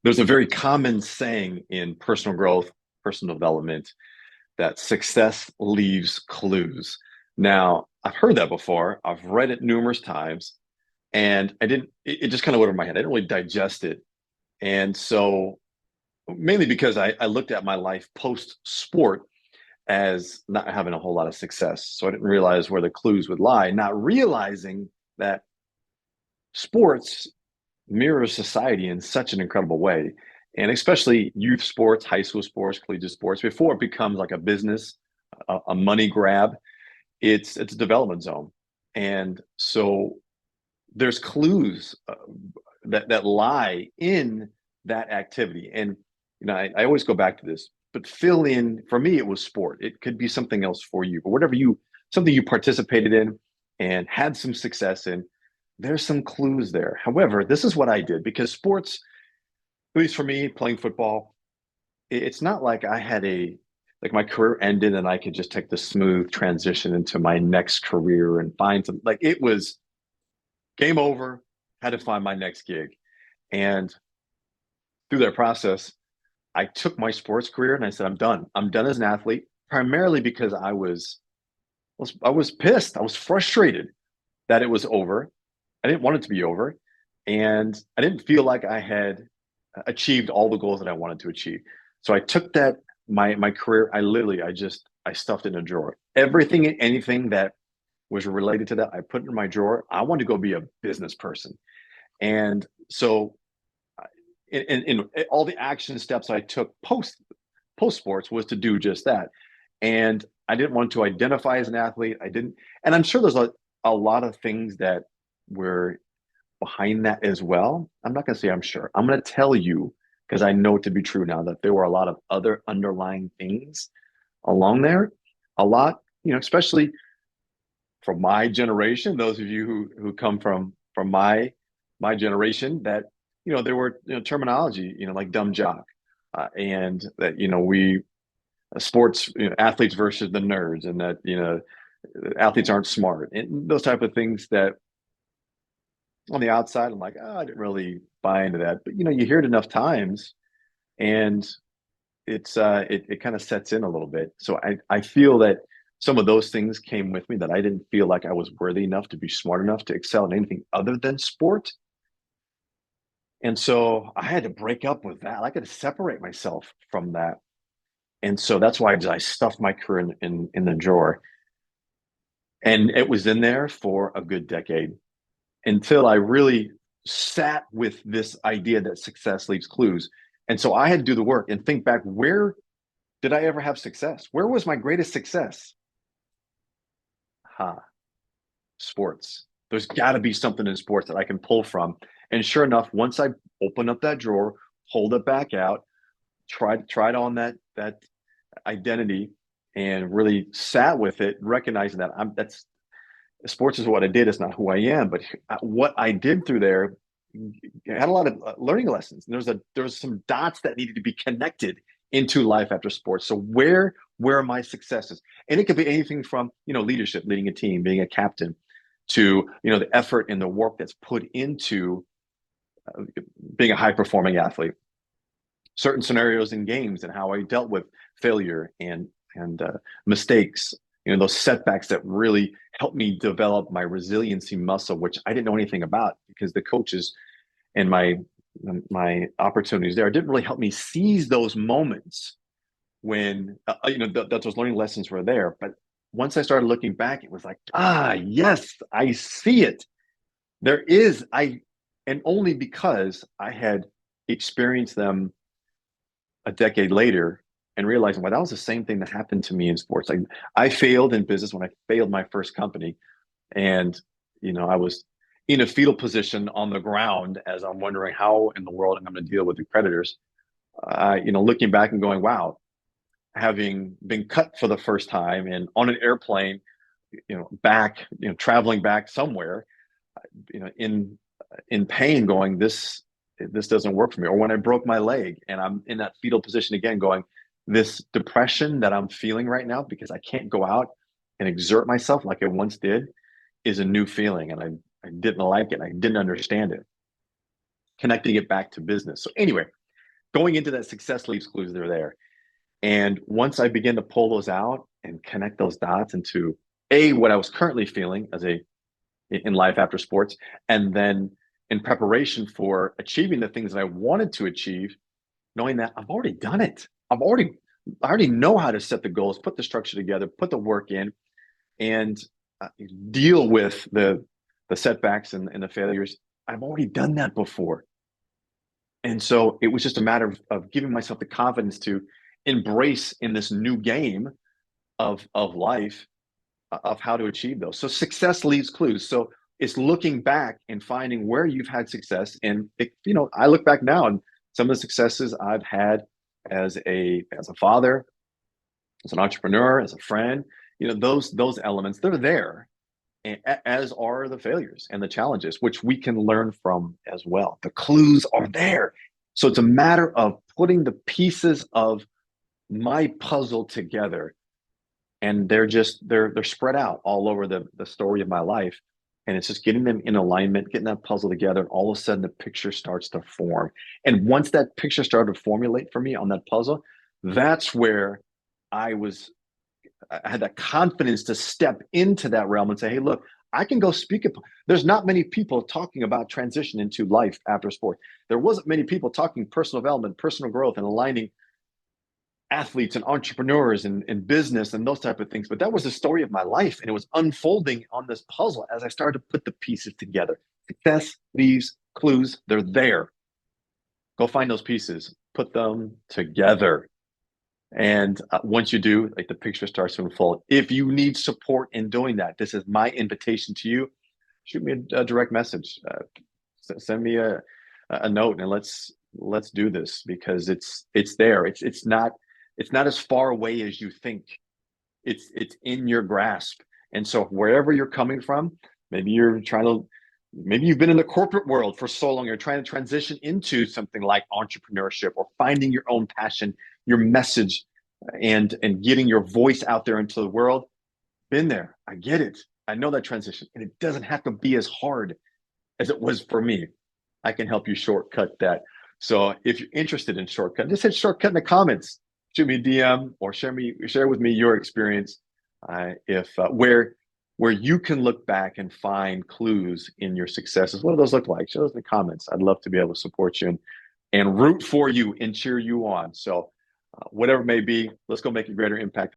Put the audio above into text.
There's a very common saying in personal growth, personal development, that success leaves clues. Now, I've heard that before. I've read it numerous times, and it just kind of went over my head. I didn't really digest it. And so, mainly because I looked at my life post sport as not having a whole lot of success. So I didn't realize where the clues would lie, not realizing that sports mirrors society in such an incredible way. And especially youth sports, high school sports, collegiate sports, before it becomes like a business, a money grab, it's a development zone. And so there's clues that lie in that activity. And I always go back to this, but fill in for me, it was sport. It could be something else for you, but whatever you something you participated in and had some success in, there's some clues there. However, this is what I did because sports, at least for me, playing football, it's not like I had a like my career ended and I could just take the smooth transition into my next career and find some like it was game over, had to find my next gig. And through that process, I took my sports career and I said, I'm done. I'm done as an athlete, primarily because I was pissed. I was frustrated that it was over. I didn't want it to be over. And I didn't feel like I had achieved all the goals that I wanted to achieve. So I took that my career, I stuffed it in a drawer. Everything and anything that was related to that, I put it in my drawer. I wanted to go be a business person. And so in all the action steps I took post sports was to do just that. And I didn't want to identify as an athlete. I didn't, and I'm sure there's a lot of things that were behind that as well. I'm not going to say I'm sure. I'm going to tell you because I know it to be true now that there were a lot of other underlying things along there. A lot, especially from my generation, those of you who come from my generation, that there were terminology, like dumb jock, and that we sports athletes versus the nerds, and that athletes aren't smart, and those type of things that on the outside I'm like, oh, I didn't really buy into that, but you hear it enough times, and it kind of sets in a little bit. So I feel that some of those things came with me that I didn't feel like I was worthy enough to be smart enough to excel in anything other than sport. And so I had to break up with that. I had to separate myself from that. And so that's why I stuffed my career in the drawer. And it was in there for a good decade until I really sat with this idea that success leaves clues. And so I had to do the work and think back, where did I ever have success? Where was my greatest success? Ha, sports. There's got to be something in sports that I can pull from. And sure enough, once I opened up that drawer, pulled it back out, tried on that identity, and really sat with it, recognizing that that's sports is what I did. It's not who I am, but what I did through there had a lot of learning lessons. There was some dots that needed to be connected into life after sports. So where are my successes? And it could be anything from leadership, leading a team, being a captain, to the effort and the work that's put into being a high performing athlete. Certain scenarios in games and how I dealt with failure and mistakes. Those setbacks that really helped me develop my resiliency muscle, which I didn't know anything about because the coaches and my opportunities there didn't really help me seize those moments when that those learning lessons were there. But once I started looking back, it was like, yes, I see it. There is I and only because I had experienced them a decade later and realizing, well, that was the same thing that happened to me in sports. I failed in business when I failed my first company, and I was in a fetal position on the ground as I'm wondering how in the world I'm going to deal with the creditors. Looking back and going, wow, having been cut for the first time and on an airplane, back, traveling back somewhere, in pain, going, this doesn't work for me. Or when I broke my leg and I'm in that fetal position again, going, this depression that I'm feeling right now because I can't go out and exert myself like I once did is a new feeling. And I didn't like it. I didn't understand it. Connecting it back to business. So anyway, going into that success leaves clues, they're there. And once I begin to pull those out and connect those dots into what I was currently feeling as a in life after sports, and then in preparation for achieving the things that I wanted to achieve, knowing that I've already done it. I already know how to set the goals, put the structure together, put the work in, and uh, deal with the setbacks and the failures. I've already done that before. And so it was just a matter of giving myself the confidence to embrace in this new game of life of how to achieve those. So success leaves clues. So it's looking back and finding where you've had success. And I look back now and some of the successes I've had as a father, as an entrepreneur, as a friend, those elements, they're there, as are the failures and the challenges, which we can learn from as well. The clues are there. So it's a matter of putting the pieces of my puzzle together, and they're spread out all over the story of my life. And it's just getting them in alignment, getting that puzzle together, and all of a sudden the picture starts to form. And once that picture started to formulate for me on that puzzle, that's where I was I had that confidence to step into that realm and say, hey, look, I can go speak. There's not many people talking about transition into life after sport. There wasn't many people talking personal development, personal growth, and aligning athletes and entrepreneurs and business and those type of things. But that was the story of my life. And it was unfolding on this puzzle as I started to put the pieces together. Success leaves clues. They're there. Go find those pieces, put them together. And once you do, like the picture starts to unfold. If you need support in doing that, this is my invitation to you. Shoot me a direct message. Send me a note, and let's do this, because it's there. It's not as far away as you think. It's in your grasp. And so wherever you're coming from, maybe maybe you've been in the corporate world for so long, you're trying to transition into something like entrepreneurship or finding your own passion, your message, and getting your voice out there into the world. Been there. I get it. I know that transition, and it doesn't have to be as hard as it was for me. I can help you shortcut that. So if you're interested in shortcut, just hit shortcut in the comments. Shoot me a DM or share with me your experience. If where you can look back and find clues in your successes. What do those look like? Share those in the comments. I'd love to be able to support you and root for you and cheer you on. So whatever it may be, let's go make a greater impact